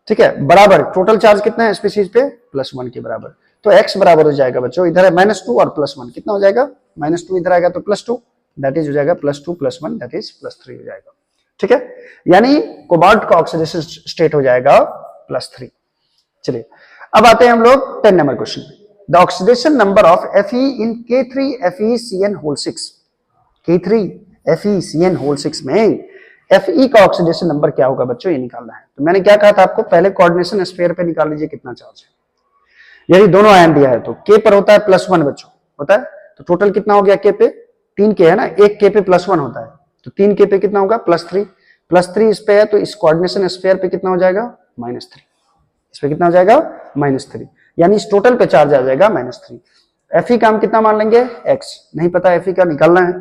ठीक है, बराबर टोटल चार्ज कितना है स्पीशीज पे? +1 के बराबर। तो x बराबर हो जाएगा बच्चों, इधर है -2 और +1, कितना हो जाएगा? -2 इधर आएगा तो +2, दैट इज हो जाएगा +2 +1 दैट इज +3 हो जाएगा। ठीक है, यानी कोबाल्ट का ऑक्सीडेशन स्टेट हो जाएगा +3। चलिए अब आते हैं हम लोग 10 नंबर क्वेश्चन पे। The oxidation number of Fe in K3FeCN6, K3FeCN6 में Fe का ऑक्सीडेशन नंबर क्या होगा बच्चों, ये निकालना है। तो मैंने क्या कहा था आपको, पहले कोऑर्डिनेशन स्फीयर पे निकाल लीजिए कितना चार्ज है। यदि दोनों आयन दिया है तो K पर होता है +1 बच्चों, होता है। तो टोटल कितना हो गया K पे? 3 K है ना, एक K पे +1 होता है, तो 3 K पे कितना होगा? +3 इस पे है, तो इस कोऑर्डिनेशन स्फीयर पे कितना हो जाएगा? -3। इस पे कितना हो जाएगा? -3, यानी इस टोटल पे चार्ज आ जाएगा -3। Fe का हम कितना मान लेंगे? x, नहीं पता Fe का निकालना है।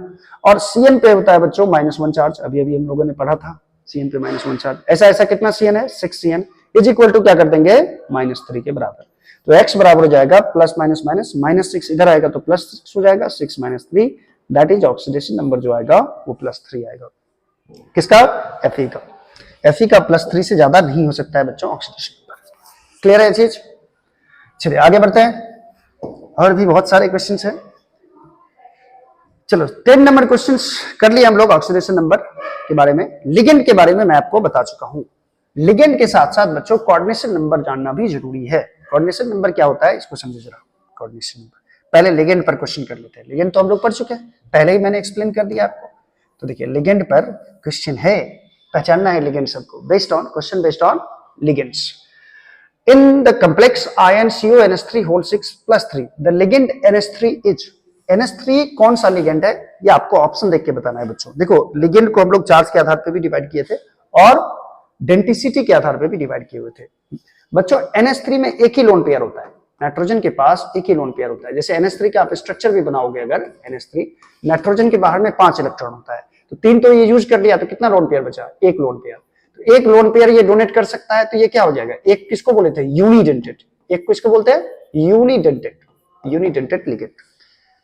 और Cn पे होता है बच्चों -1 चार्ज, अभी अभी हम लोगों ने पढ़ा था, Cn पे -1 चार्ज। ऐसा ऐसा कितना Cn है? 6 Cn इज इक्वल टू क्या कर देंगे? -3 के बराबर। तो x बराबर हो जाएगा +-, -6 इधर आएगा तो +6 हो जाएगा, 6 - 3 दैट इज ऑक्सीडेशन नंबर जो आएगा वो +3 आएगा। किसका? Fe का। Fe का +3 से ज्यादा नहीं हो सकता है बच्चों ऑक्सीडेशन नंबर। क्लियर है चीज? चलिए आगे बढ़ते हैं, और भी बहुत सारे क्वेश्चंस हैं। चलो 10 नंबर क्वेश्चंस कर लिए हम लोग ऑक्सीडेशन नंबर के बारे में। लिगेंड के बारे में मैं आपको बता चुका हूं। लिगेंड के साथ साथ बच्चों कोऑर्डिनेशन नंबर जानना भी जरूरी है। कोऑर्डिनेशन नंबर क्या होता है इसको समझो जरा। कोऑर्डिनेशन नंबर, पहले लिगेंड पर क्वेश्चन कर लेते हैं। लिगेंड तो हम लोग पढ़ चुके हैं, पहले ही मैंने एक्सप्लेन कर दिया आपको। तो देखिए लिगेंड पर क्वेश्चन है, पहचानना है लिगेंड सबको, based on question based on ligands. In the complex ion CuNH3 + 3, the ligand NH3 is, NH3 कौन सा लिगेंड है ये आपको ऑप्शन देख के बताना है बच्चों। देखो लिगेंड को हम लोग चार्ज के आधार पे भी डिवाइड किए थे और डेंसिटी के आधार पे भी डिवाइड किए हुए थे बच्चों। NH3 में एक ही लोन पेयर होता है, नाइट्रोजन के पास एक ही लोन पेयर होता है। जैसे NH3 का आप स्ट्रक्चर भी बनाओगे अगर NH3, नाइट्रोजन के बाहर में 5 इलेक्ट्रॉन होता है, तो 3 तो ये यूज कर लिया, तो कितना लोन पेयर बचा? एक लोन पेयर। तो एक लोन पेयर ये डोनेट कर सकता है, तो ये क्या हो जाएगा? एक किसको बोले थे? यूनिडेंटेट। एक किसको बोलते हैं? Unidentate, unidentate ligand.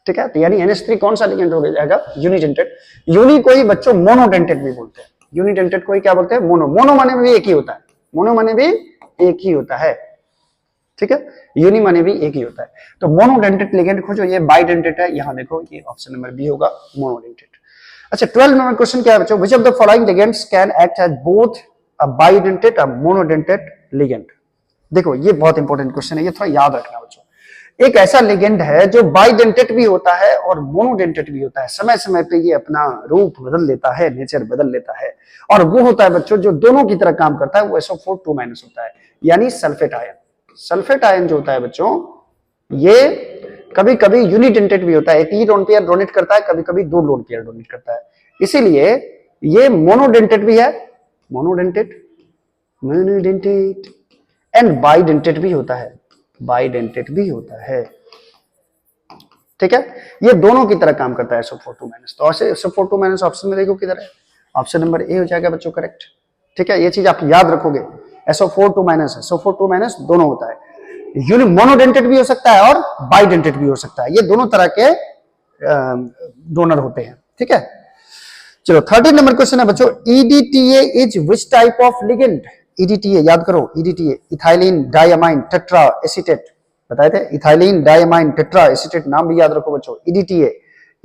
ठीक है, तो यानी NH3 कौन सा लिगेंड हो जाएगा? यूनिडेंटेट। यूनि को ही बच्चों मोनोडेंटेट भी बोलते हैं। यूनिडेंटेट को ही क्या बोलते हैं? मोनो। मोनो माने भी एक ही होता है, मोनो माने भी एक ही होता है। ठीक है, यूनि माने भी एक ही होता है। तो मोनोडेंटेट लिगेंड खोजो, ये बाइडेंटेट है, यहां देखो ये ऑप्शन नंबर बी होगा, मोनोडेंटेट। अच्छा 12 नंबर क्वेश्चन क्या है बच्चों? Which of the following ligands can act as both a bidentate और मोनोडेंटेट लिगेंड? देखो ये बहुत इंपॉर्टेंट क्वेश्चन है, ये थोड़ा याद रखना बच्चों। एक ऐसा लिगेंड है जो बाइडेंटेट भी होता है और मोनोडेंटेट भी होता है। समय समय पे ये अपना रूप बदल लेता है, नेचर बदल लेता है, और वो होता है बच्चों जो दोनों की तरह काम करता है, वो SO4 2- होता है, यानी सल्फेट आयन। सल्फेट आयन जो होता है बच्चों, ये कभी कभी यूनिडेंटेट भी होता है, एक ही लोन पेयर डोनेट करता है, कभी कभी 2 लोन पेयर डोनेट करता है। इसीलिए ये मोनोडेंटेट भी है, मोनोडेंटेट, मोनोडेंटेट, एंड बाइडेंटेट भी होता है, बाइडेंटेट भी होता है। ठीक है, ये दोनों की तरह काम करता है SO4 2-। तो ऐसे SO4 2- ऑप्शन में देखो किधर है, ऑप्शन नंबर ए हो जाएगा बच्चों करेक्ट। ठीक है, ये चीज आप याद रखोगे, SO4 2- दोनों होता है। मोनोडेंटेट भी हो सकता है और बाइडेंटेट भी हो सकता है, ये दोनों तरह के डोनर होते हैं। ठीक है, चलो 13 नंबर क्वेश्चन है बच्चों। EDTA is which type of ligand? EDTA याद करो, EDTA ethylene diamine tetra acetate बताए थे, इथाइलिन डायमाइन टेट्रा एसीटेट, नाम भी याद रखो बच्चों।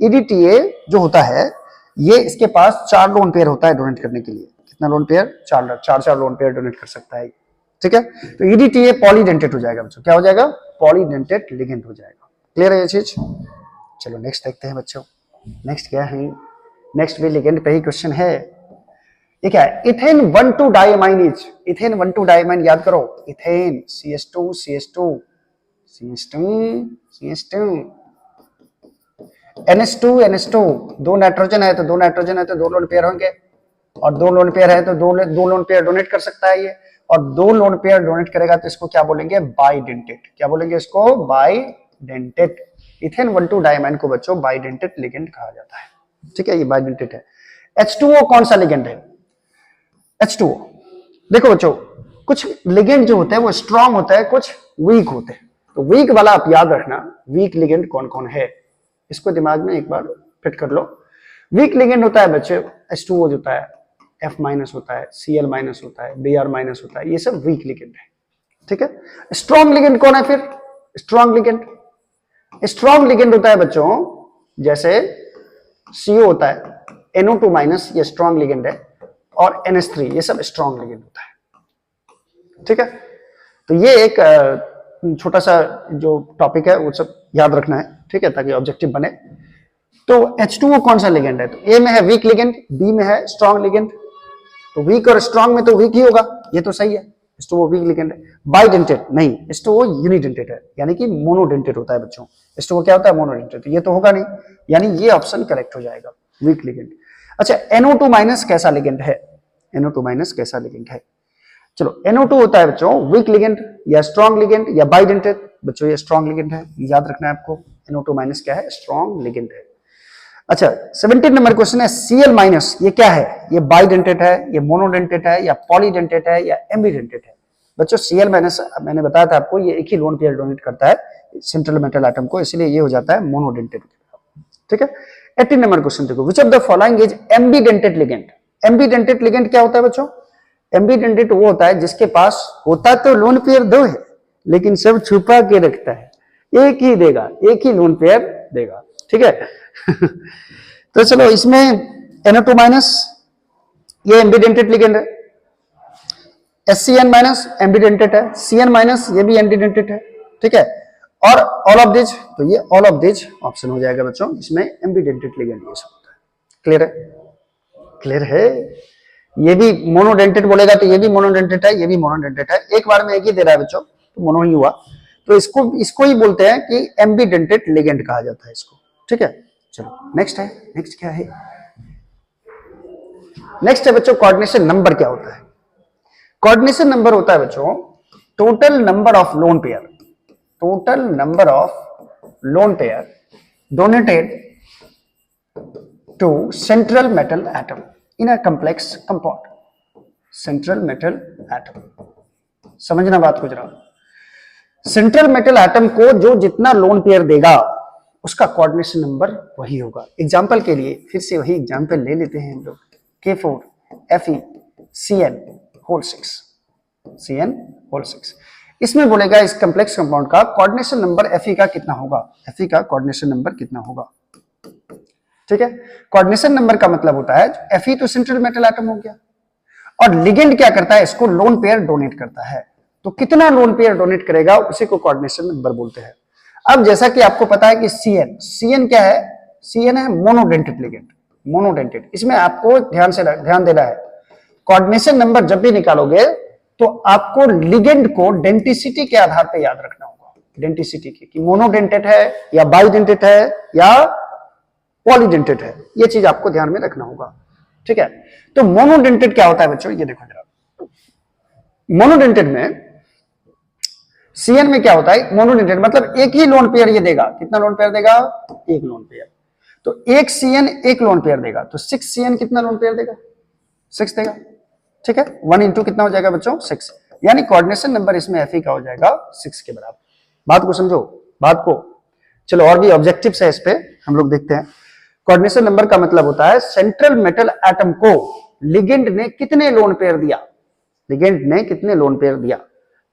EDTA जो होता है, ये इसके पास 4 लोन पेयर होता है डोनेट करने के लिए। कितना lone pair? 4 lone pair donate कर सकता है। ठीक है, तो EDTA पॉलीडेंटेट हो जाएगा बच्चों। क्या हो जाएगा? पॉलीडेंटेट लिगेंड हो जाएगा। क्लियर है ये चीज? चलो नेक्स्ट देखते हैं बच्चों। नेक्स्ट क्या है? नेक्स्ट भी लिगेंड पे ही क्वेश्चन है। ये क्या है? Ethane 1,2 diamine is, ethane 1,2 diamine याद करो, ethane CH2 CH2 CH2 CH2 NH2 NH2, 2 nitrogen है तो 2 नाइट्रोजन है तो 2 लोन पेयर होंगे, और 2 लोन पेयर है तो 2 लोन पेयर डोनेट कर सकता है ये, और 2 लोन पेयर डोनेट करेगा तो इसको क्या बोलेंगे? बाइडेंटेट। क्या बोलेंगे इसको? बाइडेंटेट। इथेन 1,2 डायमाइन को बच्चों बाइडेंटेट लिगेंड कहा जाता है। ठीक है, ये बाइडेंटेट है। H2O कौन सा लिगेंड है? H2O, देखो बच्चों, कुछ लिगेंड जो होते हैं वो स्ट्रांग होता है, कुछ वीक होते हैं। तो वीक वाला आप याद रखना, वीक लिगेंड कौन कौन है, इसको दिमाग में एक बार फिट कर लो। वीक लिगेंड होता है बच्चे H2O होता है, F माइनस होता है, Cl माइनस होता है, Br माइनस होता है, ये सब वीक लिगेंड है। ठीक है, स्ट्रॉन्ग लिगेंड कौन है फिर? स्ट्रॉन्ग लिगेंड होता है बच्चों, जैसे CO होता है, NO2 माइनस, ये स्ट्रॉन्ग लिगेंड है, और NH3, ये सब स्ट्रॉन्ग लिगेंड होता है। ठीक है, तो ये एक छोटा सा जो टॉपिक है वो सब याद रखना है, ठीक है, ताकि ऑब्जेक्टिव बने। तो H2O कौन सा लिगेंड है? तो ए में है वीक लिगेंड, बी में है स्ट्रॉन्ग लिगेंड। तो वीक और स्ट्रॉन्ग में तो वीक ही होगा, ये तो सही है, H2O वीक लिगेंड है। बाइडेंटेट नहीं, H2O यूनिडेंटेट है, यानी कि मोनोडेंटेट होता है बच्चों। H2O क्या होता है? मोनोडेंटेट, ये तो होगा नहीं, यानी ये ऑप्शन करेक्ट हो जाएगा, वीक लिगेंड। अच्छा, NO2 माइनस कैसा लिगेंड है? NO2 माइनस कैसा लिगेंड है? चलो, NO2 होता है बच्चों वीक लिगेंड या स्ट्रॉन्ग लिगेंड या बाइडेंटेट। बच्चों ये स्ट्रॉन्ग लिगेंड है, याद रखना है आपको। NO2 माइनस क्या है? स्ट्रॉन्ग लिगेंड है। अच्छा, 17 नंबर क्वेश्चन है, Cl माइनस, ये क्या है? ये बाइडेंटेट है, ये मोनोडेंटेट है, या पॉलीडेंटेट है, या एम्बीडेंटेट है? बच्चों Cl माइनस मैंने बताया था आपको, ये एक ही लोन पेयर डोनेट करता है सेंट्रल मेटल एटम को, इसलिए ये हो जाता है मोनोडेंटेट। ठीक है, 18 नंबर क्वेश्चन देखो, which of the following is ambidentate ligand? Ambidentate ligand क्या होता है बच्चों? एम्बीडेंटेट वो होता है जिसके पास होता तो लोन पेयर दो है, लेकिन सब छुपा के रखता है, एक ही देगा, एक ही लोन पेयर देगा। ठीक है तो चलो, इसमें NO2 माइनस ये एम्बीडेंटेट लिगेंड है, SCN माइनस एम्बीडेंटेट है, CN माइनस ये भी एम्बीडेंटेट है। ठीक है, और ऑल ऑफ दिस, तो ये ऑल ऑफ दिस ऑप्शन हो जाएगा बच्चों, इसमें एम्बीडेंटेट लिगेंड ये सब होता है। क्लियर है? क्लियर है? ये भी मोनोडेंटेट बोलेगा तो ये भी मोनोडेंटेट है, ये भी मोनोडेंटेट है, एक बार में एक ही दे रहा है बच्चों, तो मोनो ही हुआ। तो इसको ही बोलते हैं कि एम्बीडेंटेट लिगेंड कहा जाता है इसको। ठीक है, चलो नेक्स्ट है, नेक्स्ट क्या है? नेक्स्ट है बच्चों, कोऑर्डिनेशन नंबर क्या होता है? कोऑर्डिनेशन नंबर होता है बच्चों total number of lone pair, total number of lone pair donated to central metal atom in a complex compound. Central metal atom, समझना बात को जरा। सेंट्रल मेटल एटम को जो जितना लोन पेयर देगा उसका कोऑर्डिनेशन नंबर वही होगा। एग्जांपल के लिए फिर से वही एग्जांपल ले लेते हैं हम लोग, K4 Fe Cn whole 6, Cn whole 6। इसमें बोलेगा इस कॉम्प्लेक्स कंपाउंड का कोऑर्डिनेशन नंबर Fe का कितना होगा? Fe का कोऑर्डिनेशन नंबर कितना होगा? ठीक है, कोऑर्डिनेशन नंबर का मतलब होता है Fe तो सेंट्रल मेटल एटम हो गया, और लिगेंड क्या करता है? इसको लोन पेयर डोनेट करता है। तो कितना लोन पेयर डोनेट करेगा उसी को कोऑर्डिनेशन नंबर बोलते हैं। अब जैसा कि आपको पता है कि Cn क्या है? Cn है मोनोडेंटेट लिगेंड, मोनोडेंटेट। इसमें आपको ध्यान देना है, कोऑर्डिनेशन नंबर जब भी निकालोगे तो आपको लिगेंड को डेंटिसिटी के आधार पर याद रखना होगा, डेंटिसिटी की, कि मोनोडेंटेट है या बाइडेंटेट है या पॉलीडेंटेट है, ये चीज आपको ध्यान में रखना होगा। ठीक है, तो मोनोडेंटेट क्या होता है बच्चों? ये देखो जरा, मोनोडेंटेट में Cn में क्या होता है? मोनोडेंटेट मतलब एक ही लोन पेयर ये देगा। कितना लोन पेयर देगा? एक लोन पेयर। तो एक Cn एक लोन पेयर देगा, तो 6 Cn कितना लोन पेयर देगा? 6 देगा। ठीक है, 1 इंटू कितना हो जाएगा बच्चों? 6, यानी कोऑर्डिनेशन नंबर इसमें Fe का हो जाएगा 6 के बराबर। बात को समझो, बात को। चलो, और भी ऑब्जेक्टिव्स है इस पे, हम लोग देखते हैं। कोऑर्डिनेशन नंबर का मतलब होता है सेंट्रल मेटल एटम को लिगेंड ने कितने लोन पेयर दिया, लिगेंड ने कितने लोन पेयर दिया।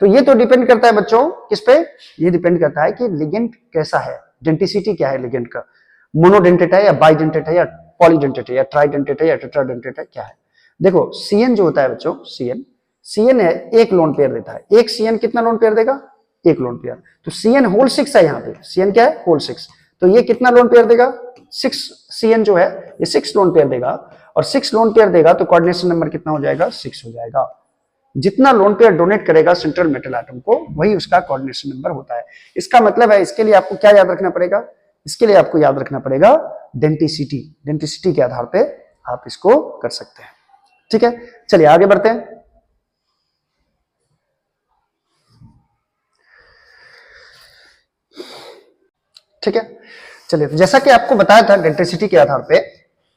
तो ये तो डिपेंड करता है बच्चों किस पे? ये डिपेंड करता है कि लिगेंड कैसा है, डेंटिसिटी क्या है लिगेंड का, मोनोडेंटेट है या बाइडेंटेट है या पॉलीडेंटेट है या ट्राइडेंटेट है या टेट्राडेंटेट है, क्या है। देखो Cn जो होता है बच्चों, Cn है एक लोन पेयर देता है। एक Cn कितना लोन पेयर देगा? एक लोन पेयर। तो Cn होल 6 है यहाँ पे, Cn क्या है? होल 6। तो ये कितना लोन पेयर देगा? 6 Cn जो है ये 6 लोन पेयर देगा, और 6 लोन पेयर देगा तो कोऑर्डिनेशन नंबर कितना हो जाएगा? 6 हो जाएगा। जितना लोन पेयर डोनेट करेगा सेंट्रल मेटल एटम को, वही उसका कोऑर्डिनेशन नंबर होता है। इसका मतलब है, इसके लिए आपको क्या याद रखना पड़ेगा? इसके लिए आपको याद रखना पड़ेगा डेंटिसिटी। डेंटिसिटी के आधार पे आप इसको कर सकते हैं। ठीक है, चलिए आगे बढ़ते हैं। ठीक है, चलिए, जैसा कि आपको बताया था डेंटिसिटी के आधार पे,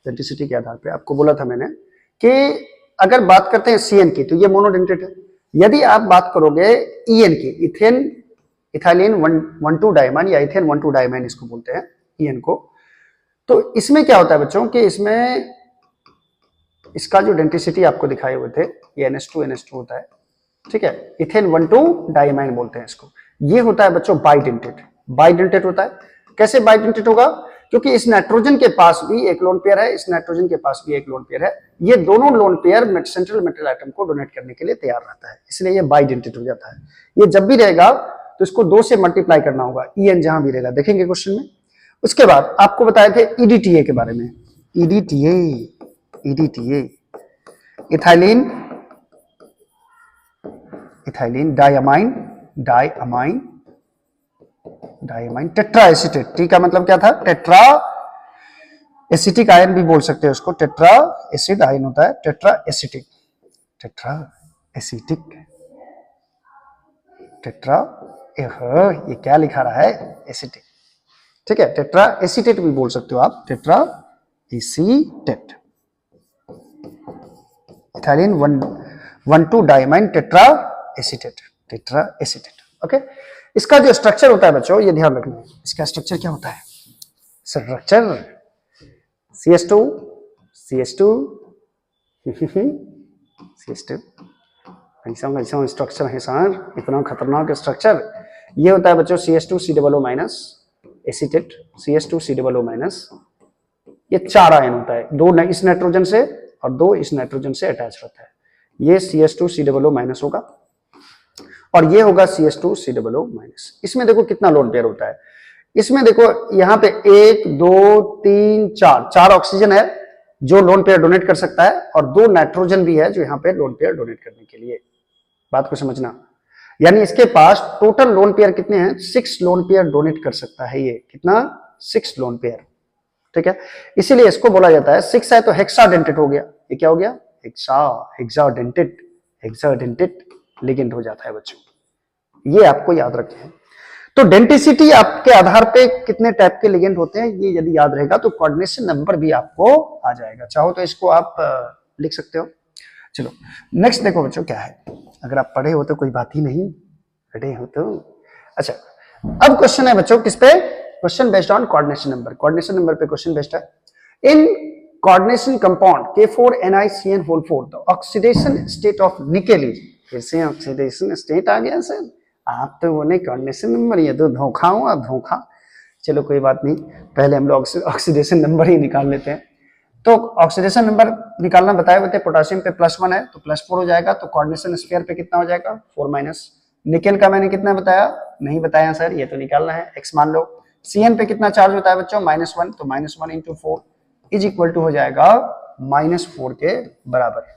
डेंसिटी के आधार पे आपको बोला था मैंने कि अगर बात करते हैं CN की तो ये मोनोडेंटेट है। यदि आप बात करोगे EN की, इथेन इथाइलिन 1,2 डायमंड या इथेन 1,2 डायमंड इसको बोलते हैं EN को, तो इसमें क्या होता है बच्चों कि इसमें इसका जो डेंसिटी आपको दिखाए हुए थे ये NH2 होता है, ठीक है। इथेन 1,2 डायमाइन बोलते हैं इसको। ये होता है बच्चों बाइडेंटेट होता है। कैसे बाइडेंटेट होगा? क्योंकि इस नाइट्रोजन के पास भी एक लोन पेयर है, इस नाइट्रोजन के पास भी एक लोन पेयर है। ये दोनों lone pair central metal atom को डोनेट करने के लिए तैयार रहता है, इसलिए ये बाइडेंटेट हो जाता है। ये जब भी रहेगा तो इसको 2 से मल्टीप्लाई करना होगा, EN जहां भी रहेगा, देखेंगे क्वेश्चन में। उसके बाद आपको बताए थे EDTA के बारे में। EDTA ethylene diamine tetra acetate. T का मतलब क्या था? टेट्रा एसिटिक आयन भी बोल सकते हैं उसको, टेट्रा एसिड आयन होता है, टेट्रा एसिटिक ये क्या लिखा रहा है? एसिटिक, ठीक है। टेट्रा एसीटेट भी बोल सकते हो आप, tetra acetate. Ethylene 1,2 diamine tetra acetate, okay. इसका जो स्ट्रक्चर होता है बच्चों, ये ध्यान रखना है, इसका स्ट्रक्चर क्या होता है? स्ट्रक्चर CH2 ऐसा स्ट्रक्चर है सर, इतना खतरनाक स्ट्रक्चर। ये होता है बच्चों CH2COO minus acetate, CH2COO minus. ये 4 आयन होता है, 2 इस नाइट्रोजन से और 2 इस नाइट्रोजन से अटैच रहता है। ये CH2COO माइनस होगा और ये होगा CH2COO माइनस। इसमें देखो कितना लोन पेयर होता है। इसमें देखो यहाँ पे 1 2 3 4 ऑक्सीजन है जो लोन पेयर डोनेट कर सकता है और 2 नाइट्रोजन भी है जो यहाँ पे लोन पेयर डोनेट करने के लिए। बात को समझना, यानी इसके पास टोटल लोन पेयर कितने हैं? 6 लोन पेयर डोनेट कर सकता है। ये कितना? 6 लोन पेयर, ठीक है। इसीलिए इसको बोला जाता है, 6 है तो हेक्साडेंटेट हो गया। ये क्या हो गया? हेक्साडेंटेट लिगेंड हो जाता है बच्चों, ये आपको याद रखें। तो डेंसिटी आपके आधार पे कितने टाइप के लिगेंड होते हैं ये यदि याद रहेगा तो कोऑर्डिनेशन नंबर भी आपको आ जाएगा। चाहो तो इसको आप लिख सकते हो। चलो नेक्स्ट देखो बच्चों क्या है, अगर आप पढ़े हो तो कोई बात ही नहीं, पढ़े हो तो अच्छा। अब क्वेश्चन है बच्चों किस पे? Question based on coordination number. Coordination number पे क्वेश्चन बेस्ड है। In coordination compound K4NiCN4 the oxidation state of nickel is, फिर से ऑक्सीडेशन स्टेट आ गया सर, आप तो बोले कोऑर्डिनेशन नंबर, ये तो धोखा हुआ, धोखा। चलो कोई बात नहीं, पहले हम लोग ऑक्सीडेशन नंबर ही निकाल लेते हैं। तो ऑक्सीडेशन नंबर निकालना बताए हुए थे, पोटेशियम पे +1 है तो +4 हो जाएगा, तो कोऑर्डिनेशन स्फीयर पे कितना हो जाएगा? 4-। निकेल का मैंने कितना बताया? नहीं बताया सर, ये तो निकालना है, x मान लो। CN पे कितना चार्ज होता है बच्चों? -1, तो -1 × 4 इज इक्वल टू हो जाएगा -4 के बराबर।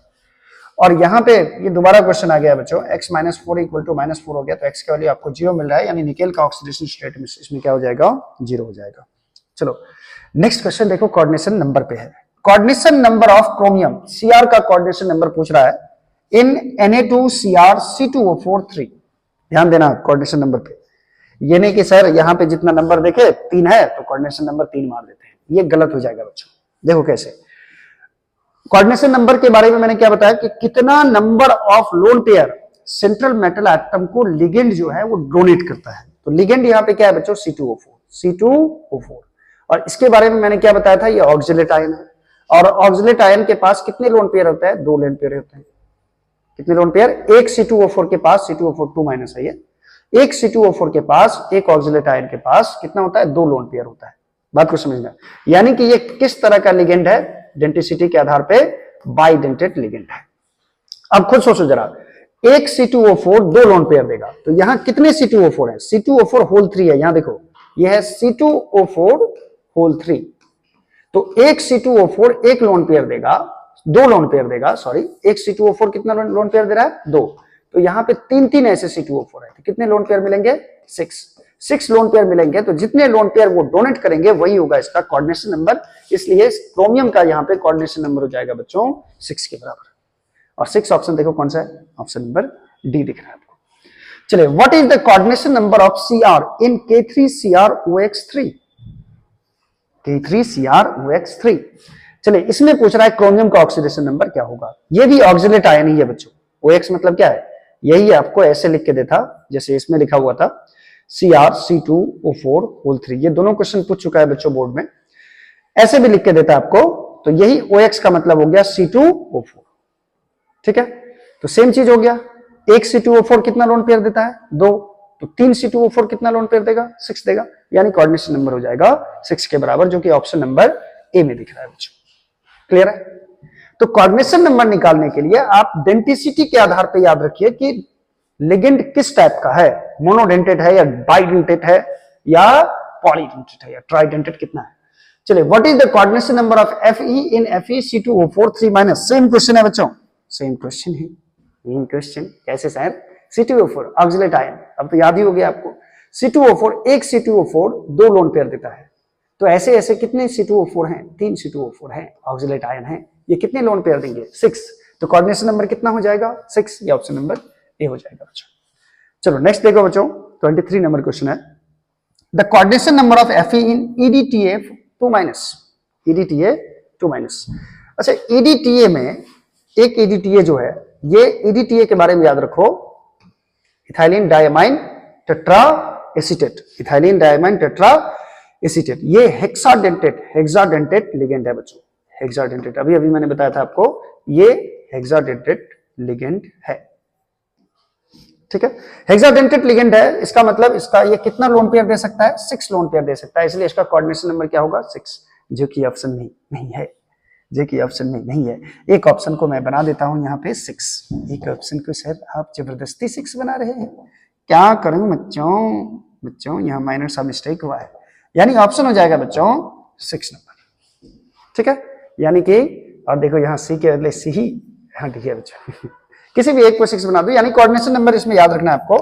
और यहाँ पे ये दोबारा क्वेश्चन आ गया बच्चों, x - 4 इक्वल टू -4 हो गया, तो x की वैल्यू आपको 0 मिल रहा है, यानी निकेल का ऑक्सीडेशन स्टेट इसमें क्या हो जाएगा? 0 हो जाएगा। चलो नेक्स्ट क्वेश्चन देखो, कोऑर्डिनेशन नंबर पे है। Coordination number of chromium Cr का कोऑर्डिनेशन नंबर पूछ रहा है इन Na2Cr C2O4 3। ध्यान देना कोऑर्डिनेशन नंबर पे, ये नहीं कि सर यहाँ पे जितना नंबर देखे 3 है तो कोऑर्डिनेशन नंबर 3 मार देते हैं, ये गलत हो जाएगा बच्चों। देखो कैसे, कोऑर्डिनेशन नंबर के बारे में मैंने क्या बताया कि कितना number of lone pair central metal atom को लिगेंड जो है वो डोनेट करता है। तो लिगेंड यहाँ पे क्या है बच्चों? C2O4। और इसके बारे में मैंने क्या बताया था? ये ऑक्सिलेट आयन है, और ऑक्सिलेट आयन के पास कितने लोन पेयर होते हैं? 2 लोन पेयर होते हैं। कितने लोन पेयर? एक C2O4 के पास, C2O4 2- है ये, एक C2O4 के पास, एक ऑक्सिलेट आयन के पास कितना होता है? 2 लोन पेयर होता है। बात को समझना, यानी कि ये किस तरह का लिगेंड है? डेंसिटी के आधार पे बाइडेंटेट लिगेंड है। अब खुद सोचो जरा, एक C2O4 2 लोन पेयर देगा, तो यहां कितने C2O4 है? C2O4 होल 3 है, यहां देखो यह है C2O4 होल 3। तो एक C2O4 एक लोन पेयर देगा, 2 लोन पेयर देगा, सॉरी, एक C2O4 कितना लोन पेयर दे रहा है? 2। तो यहां पे 3 ऐसे C2O4 है, तो कितने लोन पेयर मिलेंगे? 6 लोन पेयर मिलेंगे। तो जितने लोन पेयर वो डोनेट करेंगे वही होगा इसका कोऑर्डिनेशन नंबर। इसलिए क्रोमियम का यहाँ पे कोऑर्डिनेशन नंबर हो जाएगा बच्चों 6 के बराबर। और 6 ऑप्शन देखो कौन सा है? ऑप्शन नंबर डी दिख रहा है आपको। चलिए, what is the coordination number of Cr in K3CrOX3? K3CrOX3 चलिए इसमें पूछ रहा है क्रोमियम का ऑक्सीडेशन नंबर क्या होगा। ये भी ऑक्सिलेट आयन ही है बच्चों। OX मतलब क्या है, यही आपको ऐसे लिख के देता जैसे इसमें लिखा हुआ था CrC2O4 होल 3। ये दोनों क्वेश्चन पूछ चुका है बच्चों बोर्ड में, ऐसे भी लिख के देता आपको। तो यही OX का मतलब हो गया C2O4। ठीक है, तो सेम चीज हो गया। एक C2O4 कितना लोन पेयर देता है, 2। तो 3 C2O4 कितना लोन पेयर देगा, 6 देगा। यानी कोऑर्डिनेशन नंबर हो जाएगा 6 के बराबर, जो कि ऑप्शन नंबर ए में दिख रहा है बच्चों। क्लियर है। तो कोऑर्डिनेशन नंबर निकालने के लिए आप डेंटिसिटी के आधार पर याद रखिए कि लिगेंड किस टाइप का है, मोनोडेंटेड है या बाइडेंटेड है या पॉलीडेंटेड है या ट्राइडेंटेड कितना है। चलिए, what is the coordination number of Fe in FeC2O4 3-। Same question है बच्चों, सेम क्वेश्चन है। मेन क्वेश्चन कैसे सर, C2O4 ऑक्सिलेट आयन, अब तो याद ही हो गया आपको। C2O4, एक C2O4 2 लोन पेयर देता है। तो ऐसे ऐसे कितने C2O4 हैं, 3 C2O4 हैं, ऑक्सिलेट आयन है। ये कितने लोन पेयर देंगे, 6। तो कोऑर्डिनेशन नंबर कितना हो जाएगा, 6। ये ऑप्शन नंबर ए हो जाएगा बच्चों। चलो नेक्स्ट देखो बच्चों, 23 नंबर क्वेश्चन है। The coordination number of Fe in EDTA 2-। EDTA 2-। अच्छा, EDTA में एक EDTA जो है, ये EDTA के बारे में याद रखो, ethylene diamine tetra acetate. Ethylene diamine tetra acetate, ये हेक्साडेंटेट लिगेंड है बच्चों। हेक्साडेंटेट, अभी अभी मैंने बताया था आपको, ये हेक्साडेंटेट लिगेंड है। ठीक है, हेक्साडेंटेट लिगेंड है, इसका मतलब इसका ये कितना लोन पेयर दे सकता है, 6 लोन पेयर दे सकता है। इसलिए इसका कोऑर्डिनेशन नंबर क्या होगा, 6, जो कि ऑप्शन में नहीं है, जो कि ऑप्शन में नहीं है। एक ऑप्शन को मैं बना देता हूं यहाँ पे 6। एक ऑप्शन को सर आप जबरदस्ती 6 बना रहे हैं, क्या करूं बच्चों यहाँ माइनर सा मिस्टेक हुआ है। यानी ऑप्शन हो जाएगा बच्चों 6 नंबर। ठीक है, यानी कि, और देखो यहाँ सी के बदले सी ही, हाँ ठीक है बच्चों किसी भी एक को 6 बना दो। यानी कोऑर्डिनेशन नंबर इसमें याद रखना है आपको,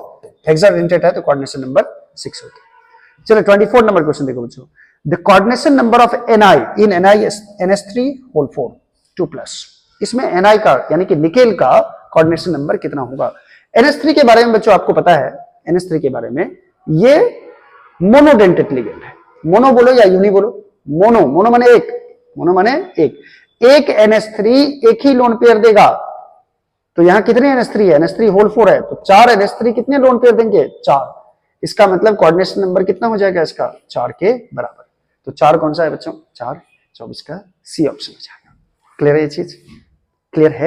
हेक्साडेंटेट है तो कोऑर्डिनेशन नंबर 6 होता है। चलो 24 नंबर क्वेश्चन देखो बच्चों। The coordination number of Ni in NiNS3 whole 4 2+। इसमें Ni का यानी कि निकेल का कोऑर्डिनेशन नंबर कितना होगा। NS3 के बारे में बच्चों आपको पता है, NS3 के बारे में, ये मोनोडेंटेट लिगेंड है। मोनो बोलो या यूनी बोलो, मोनो माने एक, मोनो माने एक NS3 एक ही लोन पेयर देगा। तो यहां कितने NS3 है, NS3 होल 4 है, तो 4 NS3 कितने लोन पेयर देंगे, 4। इसका मतलब कोऑर्डिनेशन नंबर कितना हो जाएगा इसका, 4 के बराबर। तो 4 कौन सा है बच्चों, 4 24 का सी ऑप्शन हो जाएगा। क्लियर है ये चीज, क्लियर है।